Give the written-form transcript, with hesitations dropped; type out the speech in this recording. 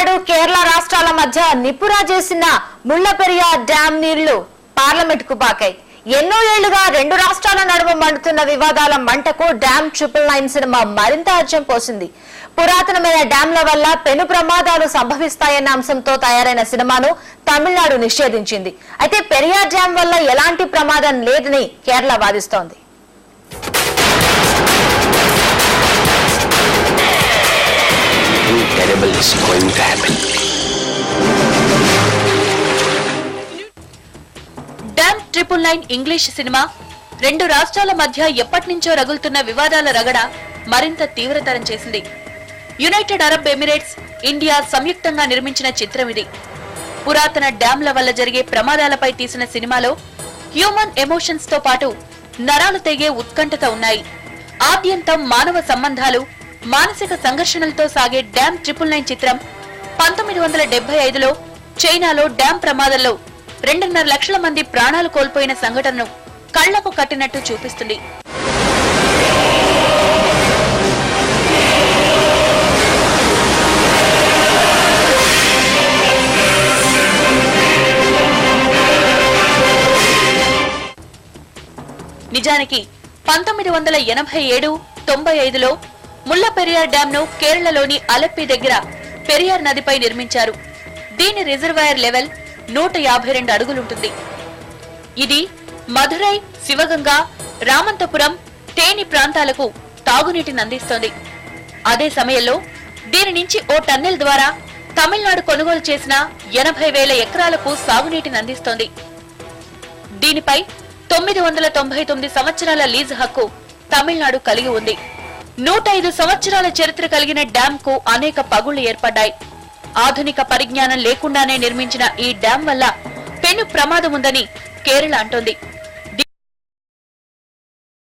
తమిళనాడు కేరళ రాష్ట్రాల మధ్య నిపురా చేసిన ముళ్ళపెరియార్ డ్యాం నీళ్లు పార్లమెంట్ కు పాకాయి. ఎన్నో ఏళ్లుగా రెండు రాష్ట్రాల నడుమ మండుతున్న వివాదాల మంటకు డ్యాం 999 సినిమా మరింత అర్జం పోసింది. పురాతనమైన డ్యాంల వల్ల పెను ప్రమాదాలు సంభవిస్తాయన్న అంశంతో తయారైన సినిమాను తమిళనాడు నిషేధించింది. అయితే పెరియార్ డ్యాం వల్ల ఎలాంటి ప్రమాదం లేదని కేరళ వాదిస్తోంది. Terrible is going to happen. Dam 999 English cinema రెండు రాష్ట్రాల మధ్య ఎప్పటినుంచో రగులుతున్న వివాదాల రగడ మరింత తీవ్రతరం చేసింది. యునైటెడ్ అరబ్ ఎమిరేట్స్, ఇండియా సంయుక్తంగా నిర్మించిన చిత్రం ఇది. పురాతన డ్యాంల వల్ల జరిగే ప్రమాదాలపై తీసిన సినిమాలో హ్యూమన్ ఎమోషన్స్ తో పాటు నరాలు తెగే ఉత్కంఠత ఉన్నాయి. ఆద్యంతం మానవ సంబంధాలు, మానసిక సంఘర్షణలతో సాగే డ్యామ్ 999 చిత్రం 1975లో చైనాలో డ్యాం ప్రమాదంలో 2.5 లక్షల మంది ప్రాణాలు కోల్పోయిన సంఘటనను కళ్లకు కట్టినట్టు చూపిస్తుంది. నిజానికి 1987-95లో ముళ్ళపెరియార్ డ్యాం ను కేరళలోని అలప్పి దగ్గర పెరియార్ నదిపై నిర్మించారు. దీని రిజర్వాయర్ లెవెల్ 152 అడుగులుంటుంది. ఇది మధురై, శివగంగా, రామంతపురం, తేని ప్రాంతాలకు తాగునీటిని అందిస్తోంది. అదే సమయంలో దీని నుంచి ఓ టన్నెల్ ద్వారా తమిళనాడు కొనుగోలు చేసిన 80,000 ఎకరాలకు సాగునీటిని అందిస్తోంది. దీనిపై 999 సంవత్సరాల లీజు హక్కు తమిళనాడు కలిగి ఉంది. 105 సంవత్సరాల చరిత్ర కలిగిన డ్యాం కు అనేక పగుళ్లు ఏర్పడ్డాయి. ఆధునిక పరిజ్ఞానం లేకుండానే నిర్మించిన ఈ డ్యాం వల్ల పెను ప్రమాదం ఉందని కేరళ అంటోంది.